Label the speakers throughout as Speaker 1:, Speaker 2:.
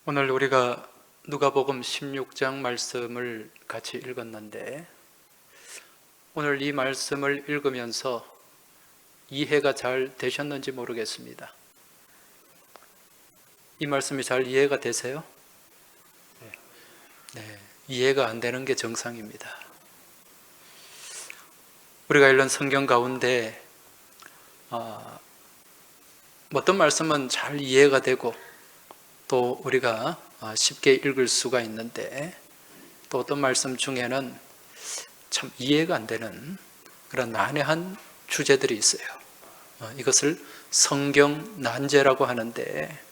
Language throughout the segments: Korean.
Speaker 1: 오늘 우리가 누가복음 16장 말씀을 같이 읽었는데, 오늘 이 말씀을 읽으면서 이해가 잘 되셨는지 모르겠습니다. 이 말씀이 잘 이해가 되세요? 네, 이해가 안 되는 게 정상입니다. 우리가 읽은 성경 가운데 어떤 말씀은 잘 이해가 되고 또 우리가 쉽게 읽을 수가 있는데, 또 어떤 말씀 중에는 참 이해가 안 되는 그런 난해한 주제들이 있어요. 이것을 성경 난제라고 하는데,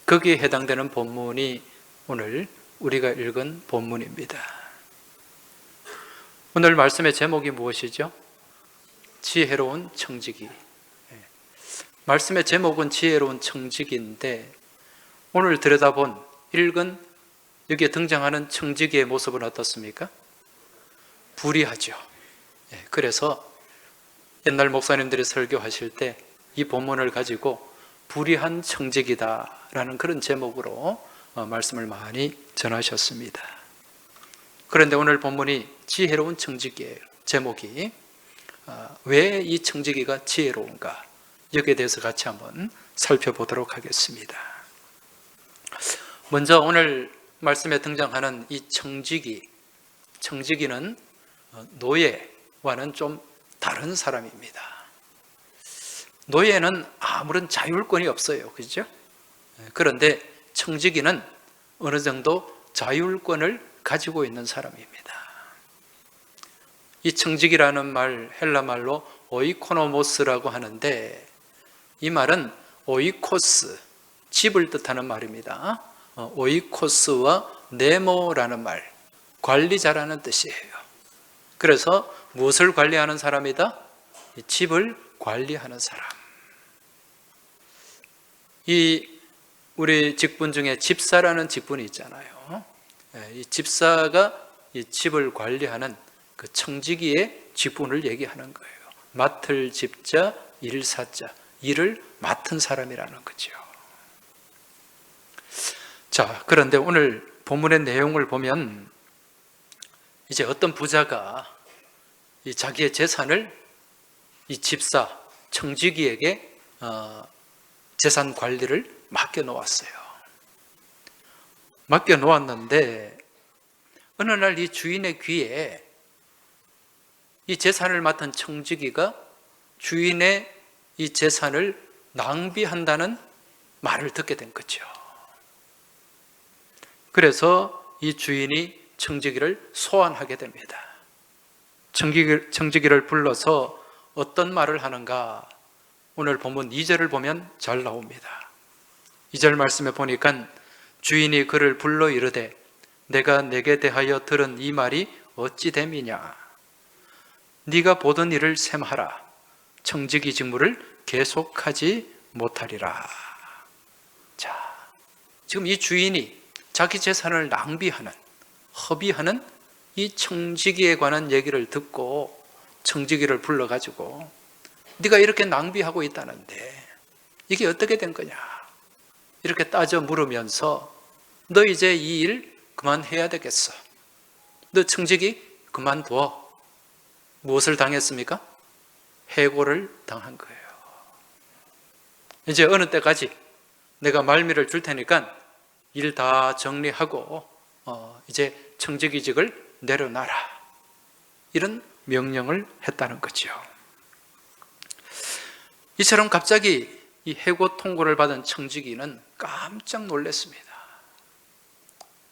Speaker 1: 거기에 해당되는 본문이 오늘 우리가 읽은 본문입니다. 오늘 말씀의 제목이 무엇이죠? 지혜로운 청지기. 말씀의 제목은 지혜로운 청지기인데, 오늘 들여다본 읽은 여기에 등장하는 청지기의 모습은 어떻습니까? 불의하죠. 그래서 옛날 목사님들이 설교하실 때 이 본문을 가지고 불의한 청지기다라는 그런 제목으로 말씀을 많이 전하셨습니다. 그런데 오늘 본문이 지혜로운 청지기예요. 제목이 왜 이 청지기가 지혜로운가, 여기에 대해서 같이 한번 살펴보도록 하겠습니다. 먼저 오늘 말씀에 등장하는 이 청지기는 노예와는 좀 다른 사람입니다. 노예는 아무런 자율권이 없어요. 그렇죠? 그런데 청지기는 어느 정도 자율권을 가지고 있는 사람입니다. 이 청지기라는 말, 헬라 말로 오이코노모스라고 하는데, 이 말은 오이코스, 집을 뜻하는 말입니다. 오이코스와 네모라는 말, 관리자라는 뜻이에요. 그래서 무엇을 관리하는 사람이다? 집을 관리하는 사람. 우리 직분 중에 집사라는 직분이 있잖아요. 이 집사가 이 집을 관리하는 그 청지기의 직분을 얘기하는 거예요. 맡을 집자, 일사자, 일을 맡은 사람이라는 거죠. 자, 그런데 오늘 본문의 내용을 보면 이제 어떤 부자가 이 자기의 재산을 이 집사, 청지기에게 재산 관리를 맡겨놓았어요. 맡겨놓았는데 어느 날 이 주인의 귀에 이 재산을 맡은 청지기가 주인의 이 재산을 낭비한다는 말을 듣게 된 거죠. 그래서 이 주인이 청지기를 소환하게 됩니다. 청지기를 불러서 어떤 말을 하는가, 오늘 본문 2절을 보면 잘 나옵니다. 2절 말씀에 보니까 주인이 그를 불러 이르되 내가 내게 대하여 들은 이 말이 어찌 됨이냐, 네가 보던 일을 셈하라. 청지기 직무를 계속하지 못하리라. 자, 지금 이 주인이 자기 재산을 낭비하는, 허비하는 이 청지기에 관한 얘기를 듣고 청지기를 불러가지고 네가 이렇게 낭비하고 있다는데 이게 어떻게 된 거냐, 이렇게 따져 물으면서 너 이제 이 일 그만해야 되겠어. 너 청지기 그만둬. 무엇을 당했습니까? 해고를 당한 거예요. 이제 어느 때까지 내가 말미를 줄 테니까 일 다 정리하고 이제 청지기직을 내려놔라, 이런 명령을 했다는 거죠. 이처럼 갑자기 이 해고 통고를 받은 청지기는 깜짝 놀랐습니다.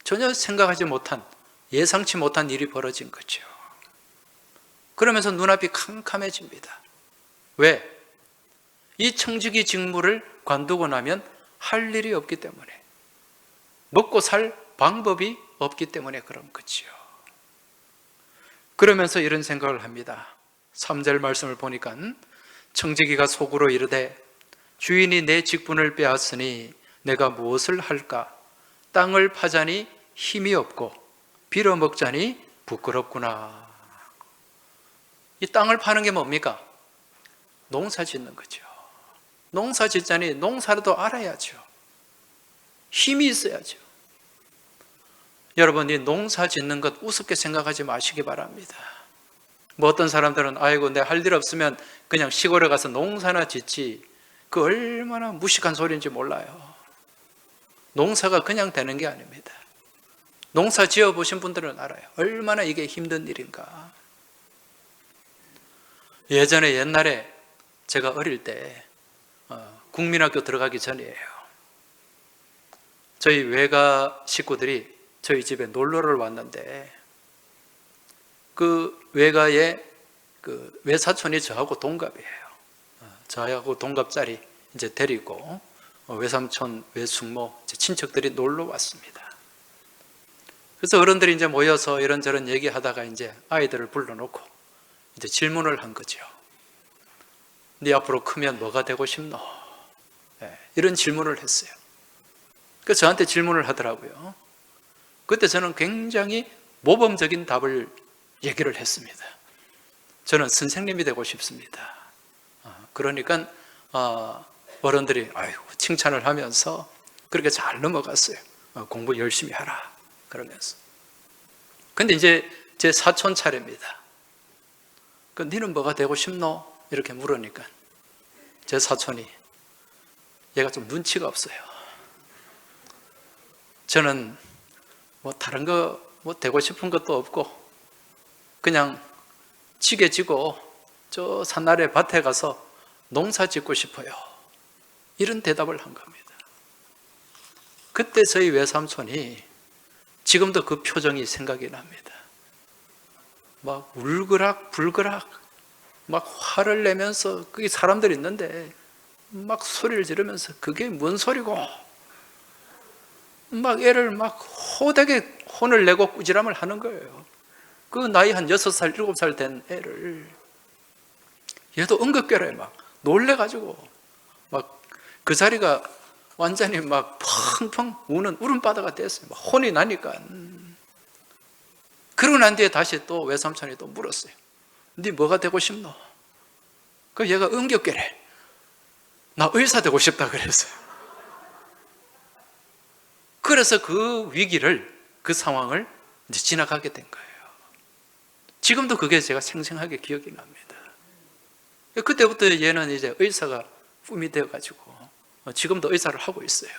Speaker 1: 전혀 생각하지 못한, 예상치 못한 일이 벌어진 거죠. 그러면서 눈앞이 캄캄해집니다. 왜? 이 청지기 직무를 관두고 나면 할 일이 없기 때문에, 먹고 살 방법이 없기 때문에 그런 거죠. 그러면서 이런 생각을 합니다. 3절 말씀을 보니까 청지기가 속으로 이르되 주인이 내 직분을 빼앗으니 내가 무엇을 할까? 땅을 파자니 힘이 없고 빌어먹자니 부끄럽구나. 이 땅을 파는 게 뭡니까? 농사 짓는 거죠. 농사 짓자니 농사라도 알아야죠. 힘이 있어야죠. 여러분, 이 농사 짓는 것 우습게 생각하지 마시기 바랍니다. 뭐 어떤 사람들은 아이고 내 할 일 없으면 그냥 시골에 가서 농사나 짓지, 그 얼마나 무식한 소리인지 몰라요. 농사가 그냥 되는 게 아닙니다. 농사 지어보신 분들은 알아요. 얼마나 이게 힘든 일인가. 예전에 옛날에 제가 어릴 때 국민학교 들어가기 전이에요. 저희 외가 식구들이 저희 집에 놀러를 왔는데 그 외가의 그 외사촌이 저하고 동갑이에요. 저하고 동갑짜리 이제 데리고 외삼촌, 외숙모, 친척들이 놀러 왔습니다. 그래서 어른들이 이제 모여서 이런저런 얘기하다가 이제 아이들을 불러놓고 이제 질문을 한 거죠. 네 앞으로 크면 뭐가 되고 싶노? 이런 질문을 했어요. 그래서 저한테 질문을 하더라고요. 그때 저는 굉장히 모범적인 답을 얘기를 했습니다. 저는 선생님이 되고 싶습니다. 그러니까 어른들이 아이고 칭찬을 하면서 그렇게 잘 넘어갔어요. 공부 열심히 하라 그러면서. 근데 이제 제 사촌 차례입니다. 너는 뭐가 되고 싶노? 이렇게 물으니까 제 사촌이, 얘가 좀 눈치가 없어요. 저는 뭐 다른 거 뭐 되고 싶은 것도 없고 그냥 지게 지고 저 산나래 밭에 가서 농사 짓고 싶어요. 이런 대답을 한 겁니다. 그때 저희 외삼촌이, 지금도 그 표정이 생각이 납니다. 막 울그락 불그락 막 화를 내면서, 거기 사람들이 있는데 막 소리를 지르면서 그게 뭔 소리고, 막 애를 막 호되게 혼을 내고 꾸지람을 하는 거예요. 그 나이 한 6살, 7살 된 애를. 얘도 응급결에 막 놀래가지고 막 그 자리가 완전히 막 펑펑 우는 울음바다가 됐어요. 막 혼이 나니까. 그러고 난 뒤에 다시 또 외삼촌이 또 물었어요. 네 뭐가 되고 싶노? 그 얘가 응급결에 나 의사 되고 싶다 그랬어요. 그래서 그 위기를, 그 상황을 이제 지나가게 된 거예요. 지금도 그게 제가 생생하게 기억이 납니다. 그때부터 얘는 이제 의사가 꿈이 되어가지고 지금도 의사를 하고 있어요.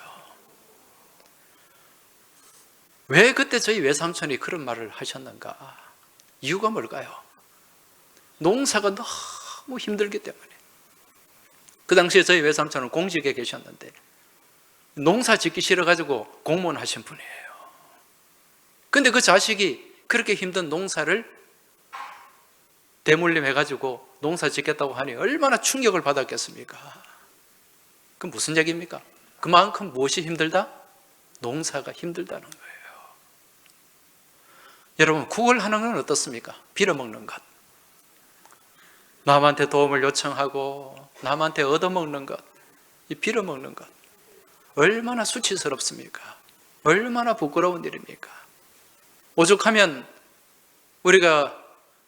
Speaker 1: 왜 그때 저희 외삼촌이 그런 말을 하셨는가? 이유가 뭘까요? 농사가 너무 힘들기 때문에. 그 당시에 저희 외삼촌은 공직에 계셨는데 농사 짓기 싫어가지고 공무원 하신 분이에요. 근데 그 자식이 그렇게 힘든 농사를 대물림해가지고 농사 짓겠다고 하니 얼마나 충격을 받았겠습니까? 그럼 무슨 얘기입니까? 그만큼 무엇이 힘들다? 농사가 힘들다는 거예요. 여러분, 구걸하는 건 어떻습니까? 빌어먹는 것. 남한테 도움을 요청하고 남한테 얻어먹는 것, 이 빌어먹는 것. 얼마나 수치스럽습니까? 얼마나 부끄러운 일입니까? 오죽하면 우리가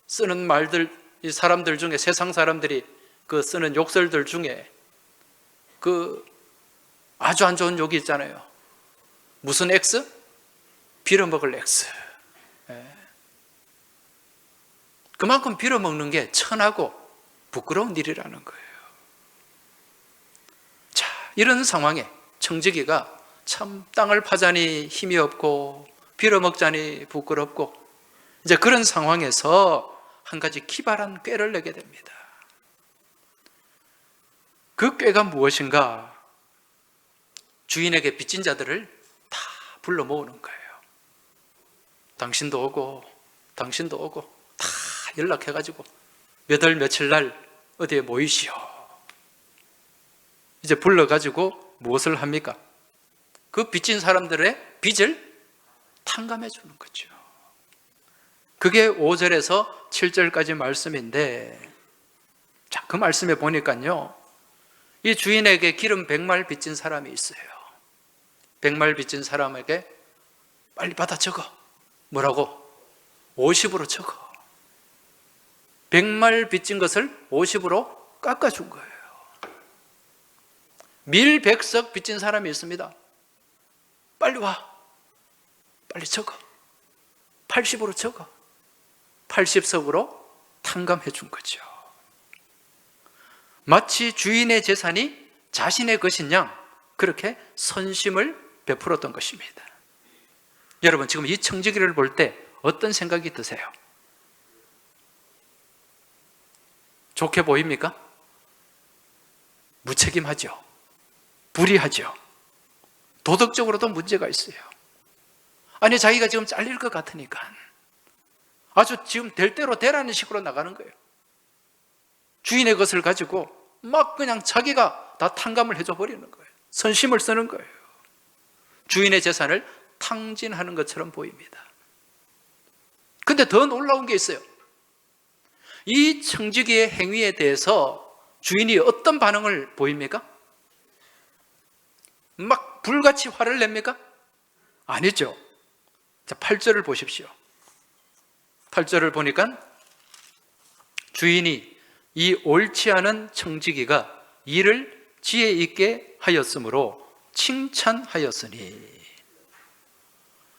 Speaker 1: 쓰는 말들, 이 사람들 중에, 세상 사람들이 그 쓰는 욕설들 중에 그 아주 안 좋은 욕이 있잖아요. 무슨 X? 빌어먹을 X. 그만큼 빌어먹는 게 천하고 부끄러운 일이라는 거예요. 자, 이런 상황에 청지기가 참 땅을 파자니 힘이 없고 빌어먹자니 부끄럽고, 이제 그런 상황에서 한 가지 기발한 꾀를 내게 됩니다. 그 꾀가 무엇인가? 주인에게 빚진 자들을 다 불러 모으는 거예요. 당신도 오고 당신도 오고 다 연락해가지고 몇 월 며칠 날 어디에 모이시오. 이제 불러가지고 무엇을 합니까? 그 빚진 사람들의 빚을 탕감해 주는 거죠. 그게 5절에서 7절까지 말씀인데, 자, 그 말씀에 보니까요, 이 주인에게 기름 100말 빚진 사람이 있어요. 100말 빚진 사람에게 빨리 받아 적어. 뭐라고? 50으로 적어. 100말 빚진 것을 50으로 깎아준 거예요. 밀 100석 빚진 사람이 있습니다. 빨리 와. 빨리 적어. 80으로 적어. 80석으로 탕감해 준 거죠. 마치 주인의 재산이 자신의 것인 양 그렇게 선심을 베풀었던 것입니다. 여러분, 지금 이 청지기를 볼 때 어떤 생각이 드세요? 좋게 보입니까? 무책임하죠. 불의하죠. 도덕적으로도 문제가 있어요. 아니, 자기가 지금 잘릴 것 같으니까 아주 지금 될 대로 되라는 식으로 나가는 거예요. 주인의 것을 가지고 막 그냥 자기가 다 탕감을 해줘 버리는 거예요. 선심을 쓰는 거예요. 주인의 재산을 탕진하는 것처럼 보입니다. 근데 더 놀라운 게 있어요. 이 청지기의 행위에 대해서 주인이 어떤 반응을 보입니까? 막 불같이 화를 냅니까? 아니죠. 자, 8절을 보십시오. 8절을 보니까 주인이 이 옳지 않은 청지기가 이를 지혜 있게 하였으므로 칭찬하였으니.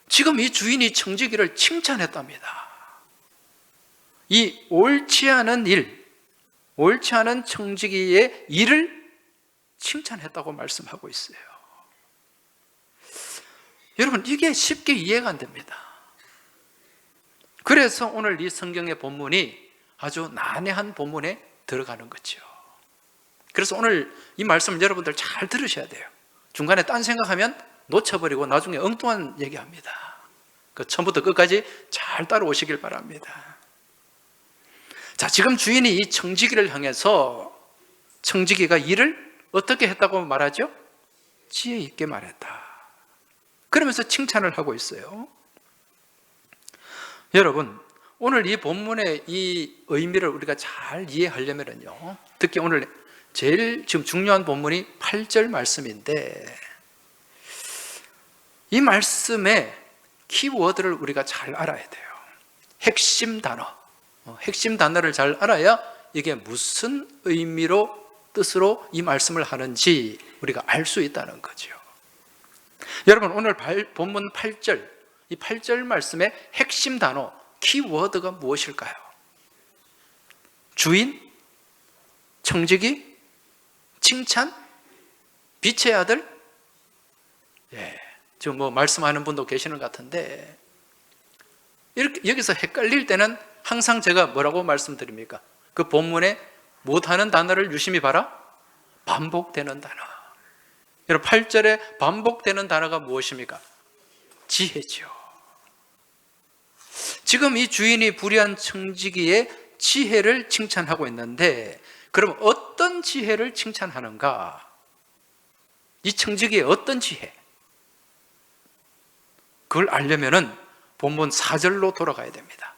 Speaker 1: 지금 이 주인이 청지기를 칭찬했답니다. 이 옳지 않은 일, 옳지 않은 청지기의 일을 칭찬했다고 말씀하고 있어요. 여러분, 이게 쉽게 이해가 안 됩니다. 그래서 오늘 이 성경의 본문이 아주 난해한 본문에 들어가는 거죠. 그래서 오늘 이 말씀을 여러분들 잘 들으셔야 돼요. 중간에 딴 생각하면 놓쳐버리고 나중에 엉뚱한 얘기합니다. 그 처음부터 끝까지 잘 따라오시길 바랍니다. 자, 지금 주인이 이 청지기를 향해서 청지기가 일을 어떻게 했다고 말하죠? 지혜 있게 말했다. 그러면서 칭찬을 하고 있어요. 여러분, 오늘 이 본문의 이 의미를 우리가 잘 이해하려면요, 특히 오늘 제일 지금 중요한 본문이 8절 말씀인데, 이 말씀의 키워드를 우리가 잘 알아야 돼요. 핵심 단어, 핵심 단어를 잘 알아야 이게 무슨 의미로, 뜻으로 이 말씀을 하는지 우리가 알 수 있다는 거죠. 여러분, 오늘 본문 8절, 이 8절 말씀의 핵심 단어, 키워드가 무엇일까요? 주인? 청지기? 칭찬? 빛의 아들? 예, 지금 뭐 말씀하는 분도 계시는 것 같은데, 이렇게 여기서 헷갈릴 때는 항상 제가 뭐라고 말씀드립니까? 그 본문에 못하는 단어를 유심히 봐라? 반복되는 단어. 여러분, 8절에 반복되는 단어가 무엇입니까? 지혜죠. 지금 이 주인이 불의한 청지기의 지혜를 칭찬하고 있는데, 그럼 어떤 지혜를 칭찬하는가? 이 청지기의 어떤 지혜? 그걸 알려면은 본문 4절로 돌아가야 됩니다.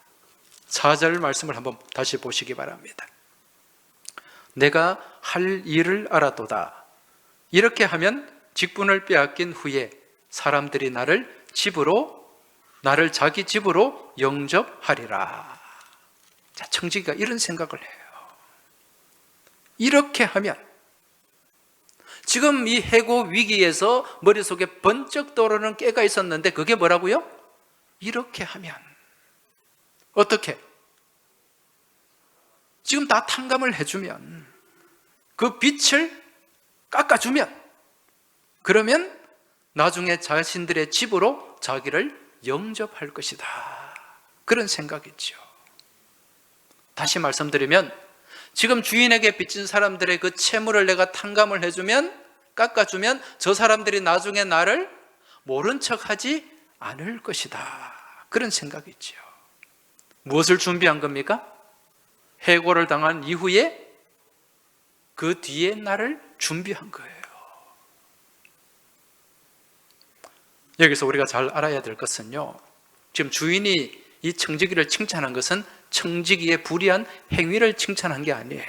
Speaker 1: 4절 말씀을 한번 다시 보시기 바랍니다. 내가 할 일을 알아도다. 이렇게 하면 직분을 빼앗긴 후에 사람들이 나를 자기 집으로 영접하리라. 자, 청지기가 이런 생각을 해요. 이렇게 하면, 지금 이 해고 위기에서 머릿속에 번쩍 떠오르는 깨가 있었는데, 그게 뭐라고요? 이렇게 하면. 어떻게? 지금 다 탕감을 해주면, 그 빛을 깎아주면, 그러면 나중에 자신들의 집으로 자기를 영접할 것이다. 그런 생각이죠. 다시 말씀드리면, 지금 주인에게 빚진 사람들의 그 채무를 내가 탕감을 해주면, 깎아주면 저 사람들이 나중에 나를 모른 척하지 않을 것이다. 그런 생각이죠. 무엇을 준비한 겁니까? 해고를 당한 이후에 그 뒤에 나를 준비한 거예요. 여기서 우리가 잘 알아야 될 것은요, 지금 주인이 이 청지기를 칭찬한 것은 청지기의 불의한 행위를 칭찬한 게 아니에요.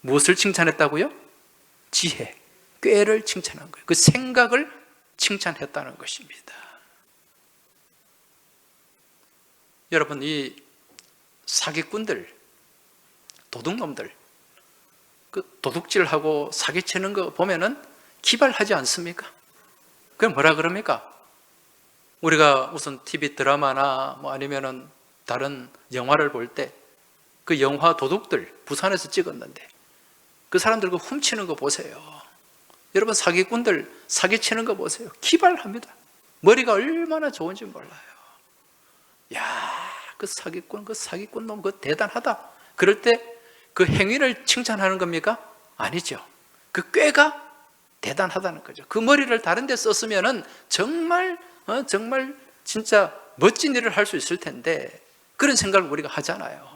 Speaker 1: 무엇을 칭찬했다고요? 지혜, 꾀를 칭찬한 거예요. 그 생각을 칭찬했다는 것입니다. 여러분, 이 사기꾼들, 도둑놈들, 그 도둑질하고 사기치는 거 보면은 기발하지 않습니까? 그럼 뭐라 그럽니까? 우리가 무슨 TV 드라마나 뭐 아니면은 다른 영화를 볼 때 그 영화 도둑들 부산에서 찍었는데 그 사람들 그 훔치는 거 보세요. 여러분 사기꾼들 사기치는 거 보세요. 기발합니다. 머리가 얼마나 좋은지 몰라요. 야, 그 사기꾼 놈 그거 대단하다. 그럴 때 그 행위를 칭찬하는 겁니까? 아니죠. 그 꾀가 대단하다는 거죠. 그 머리를 다른 데 썼으면은 정말 진짜 멋진 일을 할 수 있을 텐데 그런 생각을 우리가 하잖아요.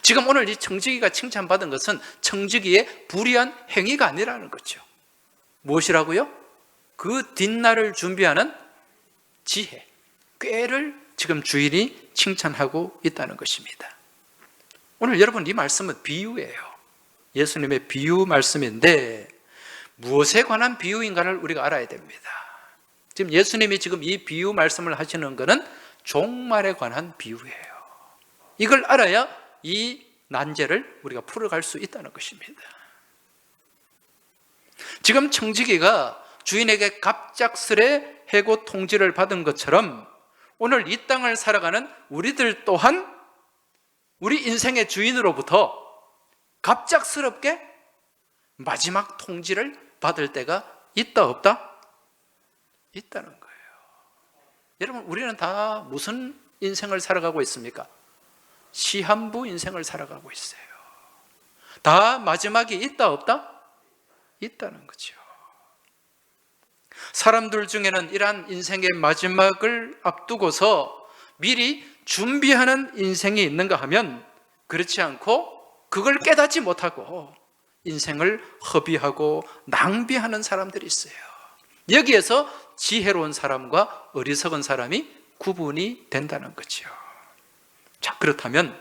Speaker 1: 지금 오늘 이 청지기가 칭찬받은 것은 청지기의 불의한 행위가 아니라는 거죠. 무엇이라고요? 그 뒷날을 준비하는 지혜, 꾀를 지금 주인이 칭찬하고 있다는 것입니다. 오늘 여러분 이 말씀은 비유예요. 예수님의 비유 말씀인데 무엇에 관한 비유인가를 우리가 알아야 됩니다. 지금 예수님이 지금 이 비유 말씀을 하시는 것은 종말에 관한 비유예요. 이걸 알아야 이 난제를 우리가 풀어갈 수 있다는 것입니다. 지금 청지기가 주인에게 갑작스레 해고 통지를 받은 것처럼 오늘 이 땅을 살아가는 우리들 또한 우리 인생의 주인으로부터 갑작스럽게 마지막 통지를 받을 때가 있다 없다? 있다는 거예요. 여러분 우리는 다 무슨 인생을 살아가고 있습니까? 시한부 인생을 살아가고 있어요. 다 마지막이 있다 없다? 있다는 거죠. 사람들 중에는 이러한 인생의 마지막을 앞두고서 미리 준비하는 인생이 있는가 하면 그렇지 않고 그걸 깨닫지 못하고 인생을 허비하고 낭비하는 사람들이 있어요. 여기에서 지혜로운 사람과 어리석은 사람이 구분이 된다는 거죠. 자, 그렇다면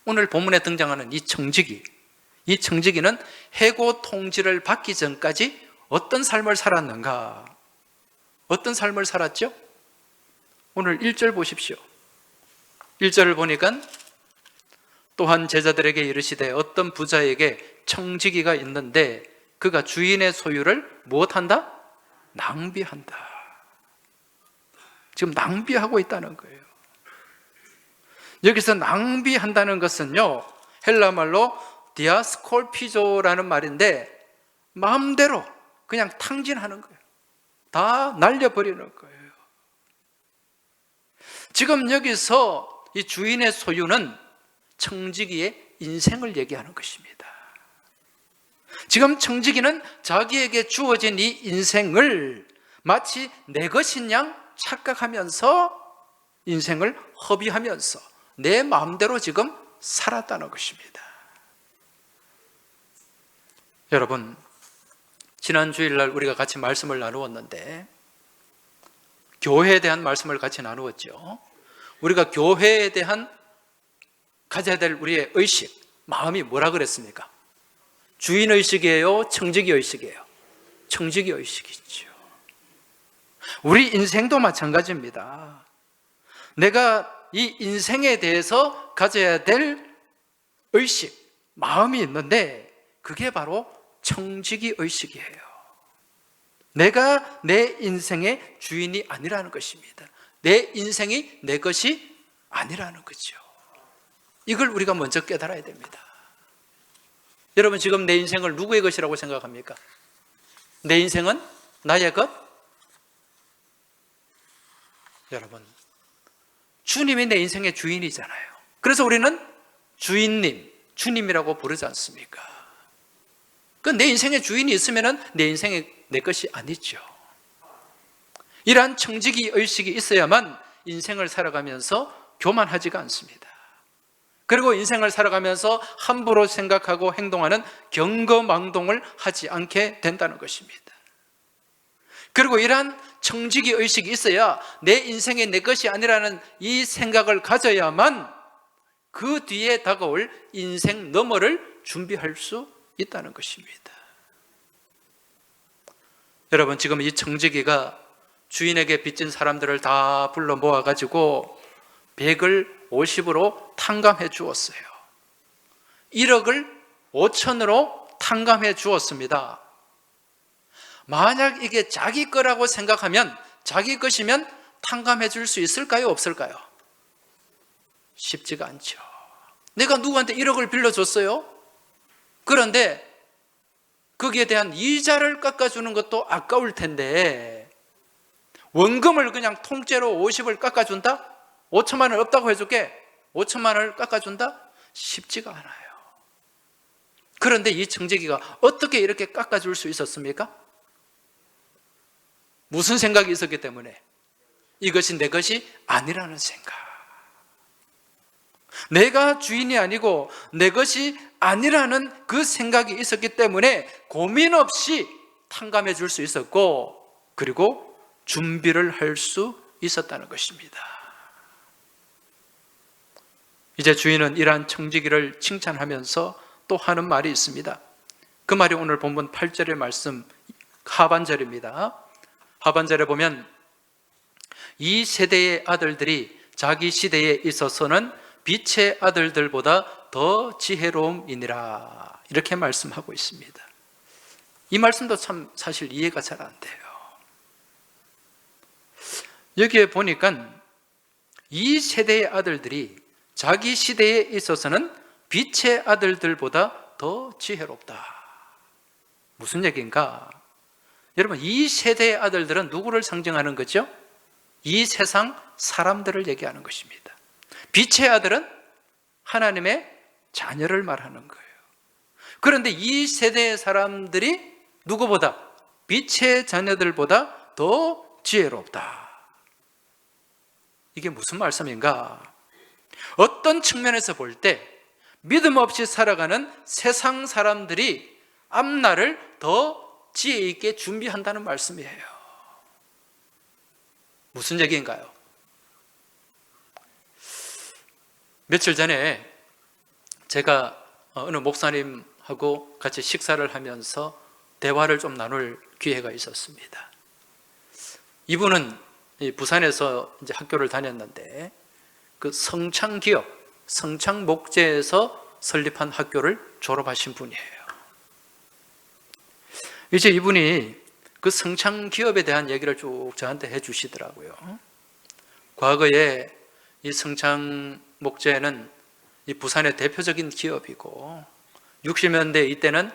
Speaker 1: 오늘 본문에 등장하는 이 청지기는 해고 통지를 받기 전까지 어떤 삶을 살았는가? 어떤 삶을 살았죠? 오늘 1절 보십시오. 1절을 보니까 또한 제자들에게 이르시되 어떤 부자에게 청지기가 있는데 그가 주인의 소유를 무엇한다? 낭비한다. 지금 낭비하고 있다는 거예요. 여기서 낭비한다는 것은요, 헬라 말로 디아스콜피조라는 말인데 마음대로 그냥 탕진하는 거예요. 다 날려버리는 거예요. 지금 여기서 이 주인의 소유는 청지기의 인생을 얘기하는 것입니다. 지금 청지기는 자기에게 주어진 이 인생을 마치 내 것인 양 착각하면서 인생을 허비하면서 내 마음대로 지금 살았다는 것입니다. 여러분, 지난 주일날 우리가 같이 말씀을 나누었는데 교회에 대한 말씀을 같이 나누었죠. 우리가 교회에 대한 가져야 될 우리의 의식, 마음이 뭐라 그랬습니까? 주인의식이에요? 청지기의식이에요? 청지기의식이죠. 우리 인생도 마찬가지입니다. 내가 이 인생에 대해서 가져야 될 의식, 마음이 있는데 그게 바로 청지기의식이에요. 내가 내 인생의 주인이 아니라는 것입니다. 내 인생이 내 것이 아니라는 거죠. 이걸 우리가 먼저 깨달아야 됩니다. 여러분 지금 내 인생을 누구의 것이라고 생각합니까? 내 인생은 나의 것? 여러분, 주님이 내 인생의 주인이잖아요. 그래서 우리는 주인님, 주님이라고 부르지 않습니까? 그 내 인생의 주인이 있으면 내 인생이 내 것이 아니죠. 이러한 청지기 의식이 있어야만 인생을 살아가면서 교만하지가 않습니다. 그리고 인생을 살아가면서 함부로 생각하고 행동하는 경거망동을 하지 않게 된다는 것입니다. 그리고 이러한 청지기 의식이 있어야 내 인생이 내 것이 아니라는 이 생각을 가져야만 그 뒤에 다가올 인생 너머를 준비할 수 있다는 것입니다. 여러분 지금 이 청지기가 주인에게 빚진 사람들을 다 불러 모아가지고 100을 50으로 탕감해 주었어요. 1억을 5천으로 탕감해 주었습니다. 만약 이게 자기 거라고 생각하면, 자기 것이면 탕감해 줄 수 있을까요? 없을까요? 쉽지가 않죠. 내가 누구한테 1억을 빌려줬어요? 그런데 거기에 대한 이자를 깎아주는 것도 아까울 텐데 원금을 그냥 통째로 50을 깎아준다? 5천만 원 없다고 해줄게. 5천만 원을 깎아준다? 쉽지가 않아요. 그런데 이 청지기가 어떻게 이렇게 깎아줄 수 있었습니까? 무슨 생각이 있었기 때문에? 이것이 내 것이 아니라는 생각. 내가 주인이 아니고 내 것이 아니라는 그 생각이 있었기 때문에 고민 없이 탕감해 줄 수 있었고, 그리고 준비를 할 수 있었다는 것입니다. 이제 주인은 이러한 청지기를 칭찬하면서 또 하는 말이 있습니다. 그 말이 오늘 본문 8절의 말씀 하반절입니다. 하반절에 보면 이 세대의 아들들이 자기 시대에 있어서는 빛의 아들들보다 더 지혜로움이니라, 이렇게 말씀하고 있습니다. 이 말씀도 참 사실 이해가 잘 안 돼요. 여기에 보니까 이 세대의 아들들이 자기 시대에 있어서는 빛의 아들들보다 더 지혜롭다. 무슨 얘기인가? 여러분, 이 세대의 아들들은 누구를 상징하는 거죠? 이 세상 사람들을 얘기하는 것입니다. 빛의 아들은 하나님의 자녀를 말하는 거예요. 그런데 이 세대의 사람들이 누구보다, 빛의 자녀들보다 더 지혜롭다. 이게 무슨 말씀인가? 어떤 측면에서 볼 때 믿음 없이 살아가는 세상 사람들이 앞날을 더 지혜 있게 준비한다는 말씀이에요. 무슨 얘기인가요? 며칠 전에 제가 어느 목사님하고 같이 식사를 하면서 대화를 좀 나눌 기회가 있었습니다. 이분은 부산에서 이제 학교를 다녔는데 그 성창기업, 성창목재에서 설립한 학교를 졸업하신 분이에요. 이제 이분이 그 성창기업에 대한 얘기를 쭉 저한테 해주시더라고요. 과거에 이 성창목재는 이 부산의 대표적인 기업이고 60년대 이때는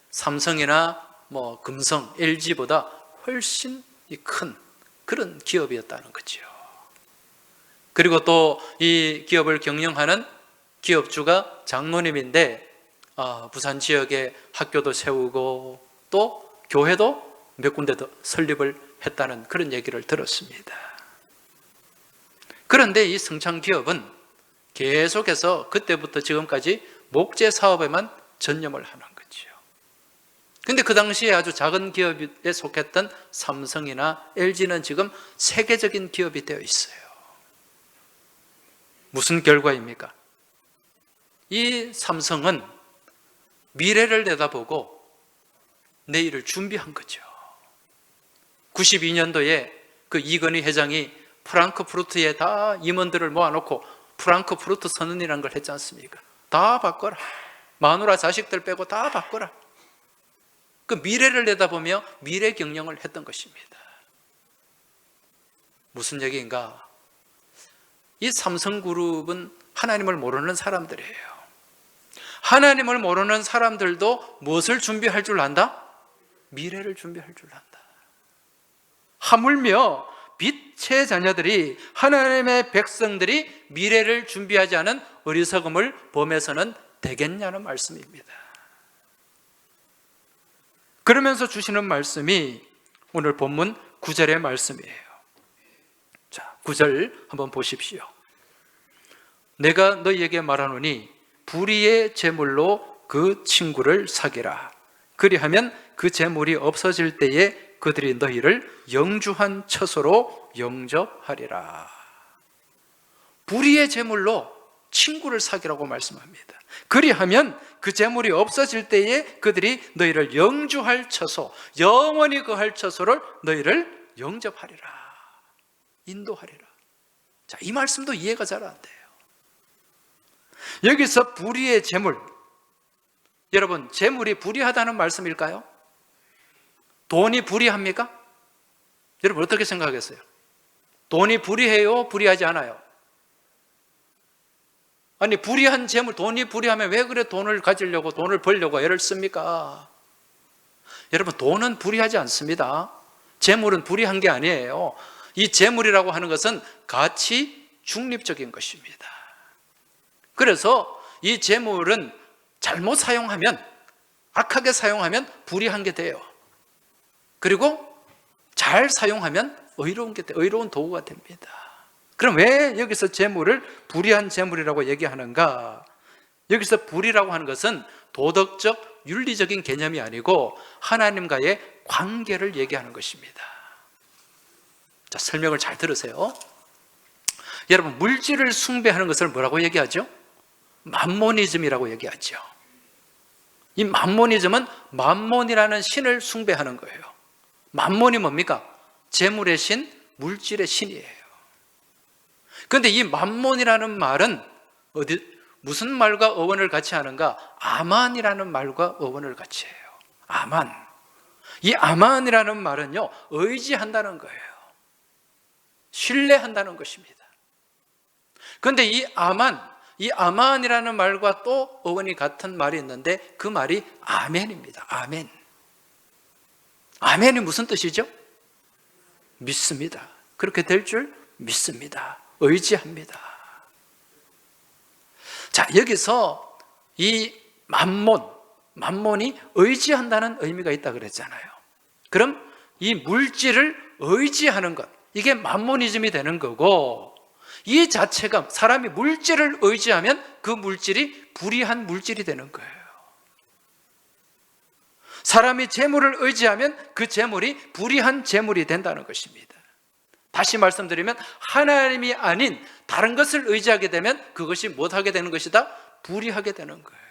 Speaker 1: 삼성이나 뭐 금성, LG보다 훨씬 큰 그런 기업이었다는 거죠. 그리고 또 이 기업을 경영하는 기업주가 장로님인데 부산 지역에 학교도 세우고 또 교회도 몇 군데 더 설립을 했다는 그런 얘기를 들었습니다. 그런데 이 성창기업은 계속해서 그때부터 지금까지 목재 사업에만 전념을 하는 거죠. 근데 그 당시에 아주 작은 기업에 속했던 삼성이나 LG는 지금 세계적인 기업이 되어 있어요. 무슨 결과입니까? 이 삼성은 미래를 내다보고 내일을 준비한 거죠. 92년도에 그 이건희 회장이 프랑크푸르트에 다 임원들을 모아놓고 프랑크푸르트 선언이라는 걸 했지 않습니까? 다 바꿔라. 마누라 자식들 빼고 다 바꿔라. 그 미래를 내다보며 미래 경영을 했던 것입니다. 무슨 얘기인가? 이 삼성그룹은 하나님을 모르는 사람들이에요. 하나님을 모르는 사람들도 무엇을 준비할 줄 안다? 미래를 준비할 줄 안다. 하물며 빛의 자녀들이, 하나님의 백성들이 미래를 준비하지 않은 어리석음을 범해서는 되겠냐는 말씀입니다. 그러면서 주시는 말씀이 오늘 본문 9절의 말씀이에요. 자, 9절 한번 보십시오. 내가 너희에게 말하노니 불의의 재물로 그 친구를 사귀라. 그리하면 그 재물이 없어질 때에 그들이 너희를 영주한 처소로 영접하리라. 불의의 재물로 친구를 사귀라고 말씀합니다. 그리하면 그 재물이 없어질 때에 그들이 너희를 영주할 처소, 영원히 거할 처소를 너희를 영접하리라, 인도하리라. 자, 이 말씀도 이해가 잘 안 돼요. 여기서 불의의 재물, 여러분, 재물이 불의하다는 말씀일까요? 돈이 불의합니까? 여러분 어떻게 생각하겠어요? 돈이 불의해요? 불의하지 않아요? 아니, 불의한 재물, 돈이 불의하면 왜 그래 돈을 가지려고, 돈을 벌려고 애를 씁니까? 여러분, 돈은 불의하지 않습니다. 재물은 불의한 게 아니에요. 이 재물이라고 하는 것은 가치 중립적인 것입니다. 그래서 이 재물은 잘못 사용하면, 악하게 사용하면 불의한 게 돼요. 그리고 잘 사용하면 의로운 게 돼요. 의로운 도구가 됩니다. 그럼 왜 여기서 재물을 불의한 재물이라고 얘기하는가? 여기서 불의라고 하는 것은 도덕적, 윤리적인 개념이 아니고 하나님과의 관계를 얘기하는 것입니다. 자, 설명을 잘 들으세요. 여러분, 물질을 숭배하는 것을 뭐라고 얘기하죠? 맘모니즘이라고 얘기하죠. 이 맘모니즘은 맘몬이라는 신을 숭배하는 거예요. 맘몬이 뭡니까? 재물의 신, 물질의 신이에요. 그런데 이 맘몬이라는 말은 무슨 말과 어원을 같이 하는가? 아만이라는 말과 어원을 같이 해요. 아만. 이 아만이라는 말은요, 의지한다는 거예요. 신뢰한다는 것입니다. 그런데 이 아만이라는 말과 또 어원이 같은 말이 있는데 그 말이 아멘입니다. 아멘. 아멘이 무슨 뜻이죠? 믿습니다. 그렇게 될 줄 믿습니다. 의지합니다. 자, 여기서 이 맘몬이 의지한다는 의미가 있다 그랬잖아요. 그럼 이 물질을 의지하는 것, 이게 맘모니즘이 되는 거고, 이 자체가 사람이 물질을 의지하면 그 물질이 불의한 물질이 되는 거예요. 사람이 재물을 의지하면 그 재물이 불의한 재물이 된다는 것입니다. 다시 말씀드리면 하나님이 아닌 다른 것을 의지하게 되면 그것이 못하게 되는 것이다? 불의하게 되는 거예요.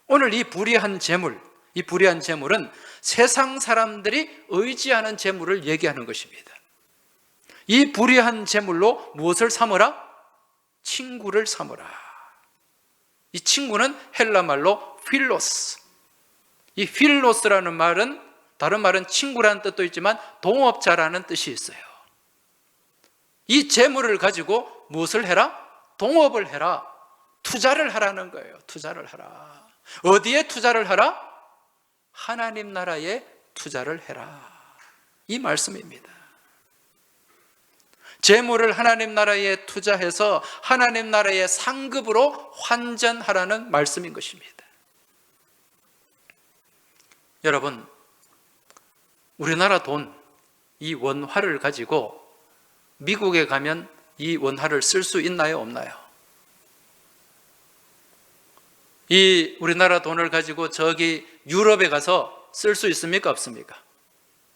Speaker 1: 오늘 이 불의한 재물은 세상 사람들이 의지하는 재물을 얘기하는 것입니다. 이 불의한 재물로 무엇을 삼으라? 친구를 삼으라. 이 친구는 헬라 말로 필로스. 이 필로스라는 말은 다른 말은 친구라는 뜻도 있지만 동업자라는 뜻이 있어요. 이 재물을 가지고 무엇을 해라? 동업을 해라. 투자를 하라는 거예요. 투자를 하라. 어디에 투자를 하라? 하나님 나라에 투자를 해라. 이 말씀입니다. 재물을 하나님 나라에 투자해서 하나님 나라의 상급으로 환전하라는 말씀인 것입니다. 여러분, 우리나라 돈, 이 원화를 가지고 미국에 가면 이 원화를 쓸 수 있나요? 없나요? 이 우리나라 돈을 가지고 저기 유럽에 가서 쓸 수 있습니까? 없습니까?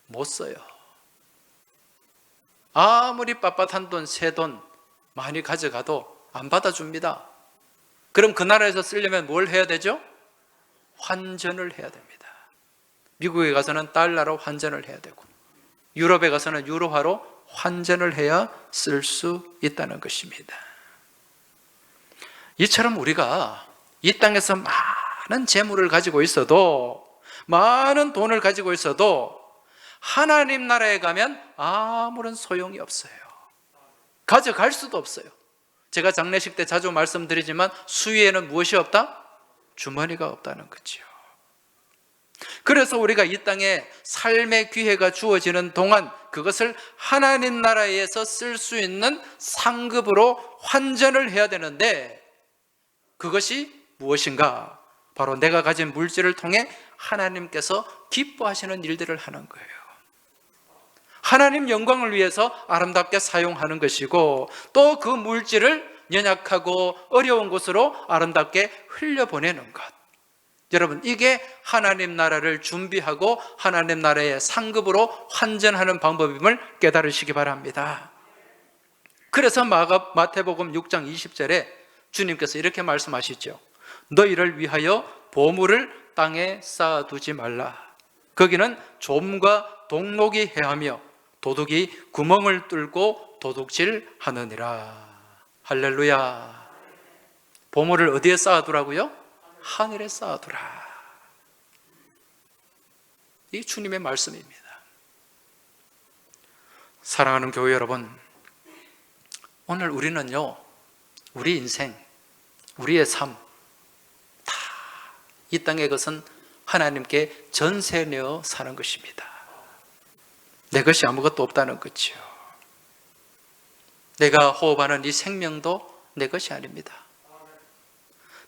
Speaker 1: 못 써요. 아무리 빳빳한 돈, 새 돈 많이 가져가도 안 받아줍니다. 그럼 그 나라에서 쓰려면 뭘 해야 되죠? 환전을 해야 됩니다. 미국에 가서는 달러로 환전을 해야 되고, 유럽에 가서는 유로화로 환전을 해야 쓸 수 있다는 것입니다. 이처럼 우리가 이 땅에서 많은 재물을 가지고 있어도, 많은 돈을 가지고 있어도 하나님 나라에 가면 아무런 소용이 없어요. 가져갈 수도 없어요. 제가 장례식 때 자주 말씀드리지만 수위에는 무엇이 없다? 주머니가 없다는 거죠. 그래서 우리가 이 땅에 삶의 기회가 주어지는 동안 그것을 하나님 나라에서 쓸 수 있는 상급으로 환전을 해야 되는데, 그것이 무엇인가? 바로 내가 가진 물질을 통해 하나님께서 기뻐하시는 일들을 하는 거예요. 하나님 영광을 위해서 아름답게 사용하는 것이고, 또 그 물질을 연약하고 어려운 곳으로 아름답게 흘려보내는 것. 여러분, 이게 하나님 나라를 준비하고 하나님 나라의 상급으로 환전하는 방법임을 깨달으시기 바랍니다. 그래서 마태복음 6장 20절에 주님께서 이렇게 말씀하시죠. 너희를 위하여 보물을 땅에 쌓아두지 말라. 거기는 좀과 동록이 해하며 도둑이 구멍을 뚫고 도둑질하느니라. 할렐루야. 보물을 어디에 쌓아두라고요? 하늘에 쌓아두라. 이 주님의 말씀입니다. 사랑하는 교회 여러분, 오늘 우리는요, 우리 인생, 우리의 삶, 다 이 땅의 것은 하나님께 전세내어 사는 것입니다. 내 것이 아무것도 없다는 거죠. 내가 호흡하는 이 생명도 내 것이 아닙니다.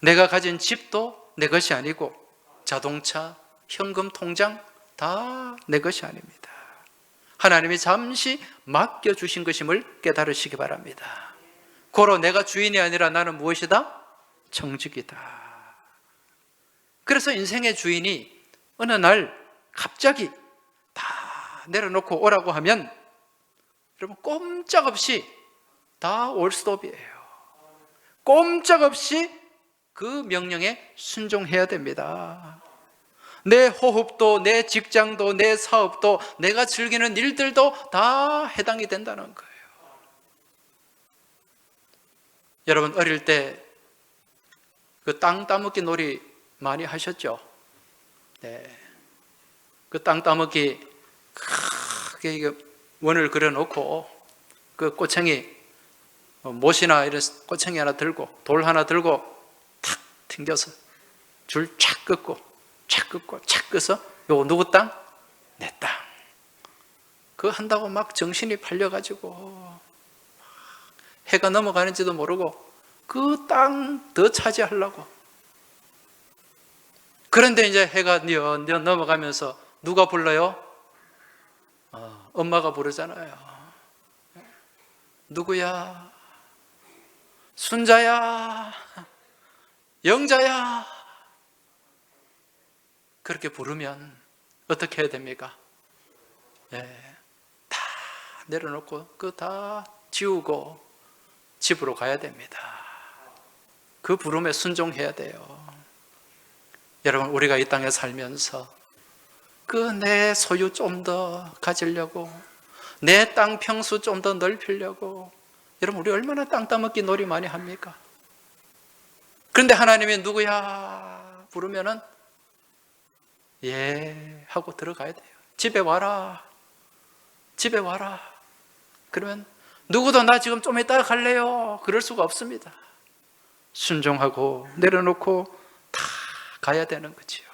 Speaker 1: 내가 가진 집도 내 것이 아니고, 자동차, 현금 통장 다 내 것이 아닙니다. 하나님이 잠시 맡겨주신 것임을 깨달으시기 바랍니다. 고로 내가 주인이 아니라 나는 무엇이다? 청직이다. 그래서 인생의 주인이 어느 날 갑자기 다 내려놓고 오라고 하면 여러분 꼼짝없이 다 올스톱이에요. 꼼짝없이 그 명령에 순종해야 됩니다. 내 호흡도, 내 직장도, 내 사업도, 내가 즐기는 일들도 다 해당이 된다는 거예요. 여러분 어릴 때 그 땅 따먹기 놀이 많이 하셨죠? 네. 그 땅 따먹기 크게 원을 그려놓고 그 꼬챙이 못이나 이런 꼬챙이 하나 들고 돌 하나 들고 탁 튕겨서 줄 착 긋고 착 긋고 착 긋어서 요거 누구 땅? 내 땅. 그거 한다고 막 정신이 팔려가지고 해가 넘어가는지도 모르고 그 땅 더 차지하려고. 그런데 이제 해가 뉘엿뉘엿 넘어가면서 누가 불러요? 엄마가 부르잖아요. 누구야? 순자야, 영자야. 그렇게 부르면 어떻게 해야 됩니까? 다 내려놓고 그거 다 지우고 집으로 가야 됩니다. 그 부름에 순종해야 돼요. 여러분 우리가 이 땅에 살면서 그 내 소유 좀 더 가지려고, 내 땅 평수 좀 더 넓히려고, 여러분 우리 얼마나 땅 따먹기 놀이 많이 합니까? 그런데 하나님이 누구야 부르면은 예 하고 들어가야 돼요. 집에 와라, 집에 와라. 그러면 누구도 나 지금 좀 이따가 갈래요 그럴 수가 없습니다. 순종하고 내려놓고 다 가야 되는 거지요.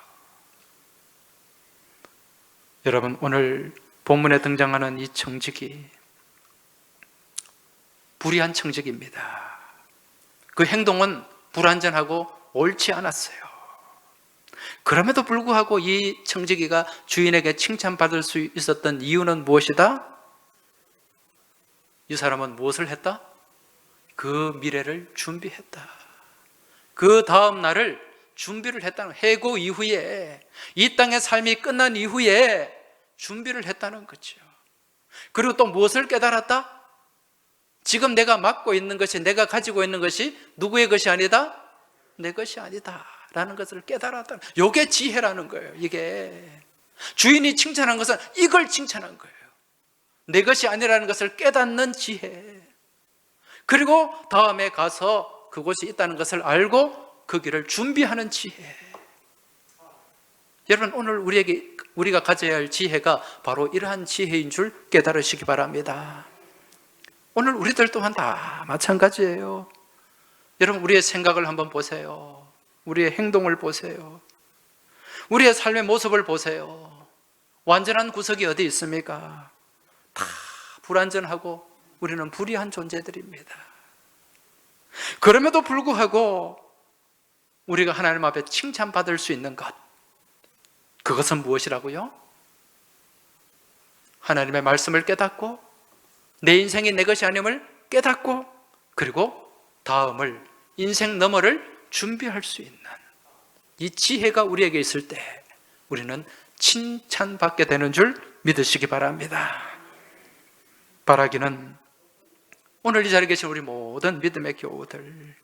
Speaker 1: 여러분 오늘 본문에 등장하는 이 청직이 불의한 청직입니다. 그 행동은 불완전하고 옳지 않았어요. 그럼에도 불구하고 이 청지기가 주인에게 칭찬받을 수 있었던 이유는 무엇이다? 이 사람은 무엇을 했다? 그 미래를 준비했다. 그 다음 날을 준비를 했다는 거예요. 해고 이후에, 이 땅의 삶이 끝난 이후에 준비를 했다는 거죠. 그리고 또 무엇을 깨달았다? 지금 내가 맡고 있는 것이, 내가 가지고 있는 것이 누구의 것이 아니다? 내 것이 아니다 라는 것을 깨달았다. 이게 지혜라는 거예요. 이게 주인이 칭찬한 것은 이걸 칭찬한 거예요. 내 것이 아니라는 것을 깨닫는 지혜. 그리고 다음에 가서 그곳이 있다는 것을 알고 그 길을 준비하는 지혜. 여러분 오늘 우리가 가져야 할 지혜가 바로 이러한 지혜인 줄 깨달으시기 바랍니다. 오늘 우리들 또한 다 마찬가지예요. 여러분 우리의 생각을 한번 보세요. 우리의 행동을 보세요. 우리의 삶의 모습을 보세요. 완전한 구석이 어디 있습니까? 다 불완전하고 우리는 불의한 존재들입니다. 그럼에도 불구하고 우리가 하나님 앞에 칭찬받을 수 있는 것, 그것은 무엇이라고요? 하나님의 말씀을 깨닫고 내 인생이 내 것이 아님을 깨닫고, 그리고 다음을, 인생 너머를 준비할 수 있는 이 지혜가 우리에게 있을 때 우리는 칭찬받게 되는 줄 믿으시기 바랍니다. 바라기는 오늘 이 자리에 계신 우리 모든 믿음의 교우들,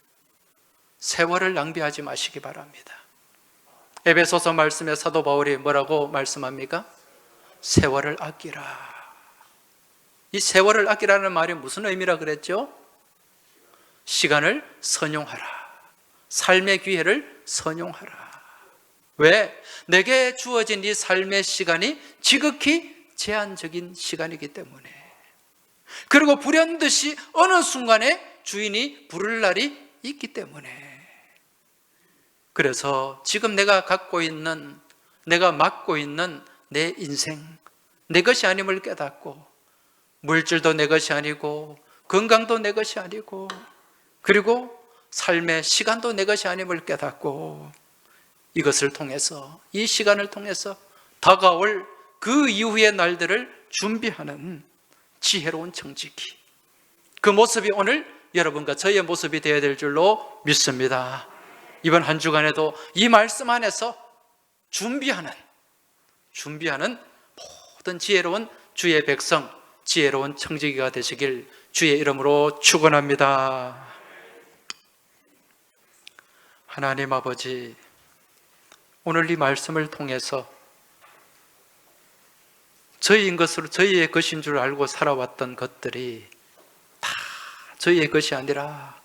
Speaker 1: 세월을 낭비하지 마시기 바랍니다. 에베소서 말씀에 사도 바울이 뭐라고 말씀합니까? 세월을 아끼라. 이 세월을 아끼라는 말이 무슨 의미라 그랬죠? 시간을 선용하라. 삶의 기회를 선용하라. 왜? 내게 주어진 이 삶의 시간이 지극히 제한적인 시간이기 때문에. 그리고 불현듯이 어느 순간에 주인이 부를 날이 있기 때문에, 그래서 지금 내가 갖고 있는, 내가 맡고 있는 내 인생, 내 것이 아님을 깨닫고, 물질도 내 것이 아니고 건강도 내 것이 아니고, 그리고 삶의 시간도 내 것이 아님을 깨닫고, 이것을 통해서, 이 시간을 통해서 다가올 그 이후의 날들을 준비하는 지혜로운 청지기, 그 모습이 오늘 여러분과 저의 모습이 되어야 될 줄로 믿습니다. 이번 한 주간에도 이 말씀 안에서 준비하는 모든 지혜로운 주의 백성, 지혜로운 청지기가 되시길 주의 이름으로 축원합니다. 하나님 아버지, 오늘 이 말씀을 통해서 저희인 것으로, 저희의 것인 줄 알고 살아왔던 것들이 다 저희의 것이 아니라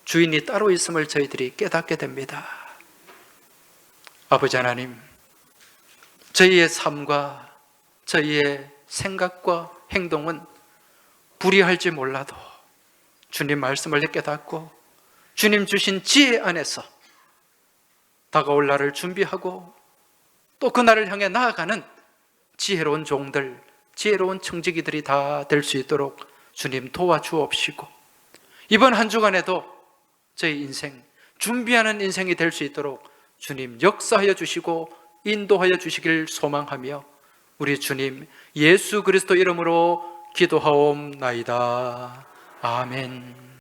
Speaker 1: 주인이 따로 있음을 저희들이 깨닫게 됩니다. 아버지 하나님, 저희의 삶과 저희의 생각과 행동은 불의할지 몰라도 주님 말씀을 깨닫고 주님 주신 지혜 안에서 다가올 날을 준비하고 또 그 날을 향해 나아가는 지혜로운 종들, 지혜로운 청지기들이 다 될 수 있도록 주님 도와주옵시고, 이번 한 주간에도 저희 인생, 준비하는 인생이 될 수 있도록 주님 역사하여 주시고 인도하여 주시길 소망하며 우리 주님 예수 그리스도 이름으로 기도하옵나이다. 아멘.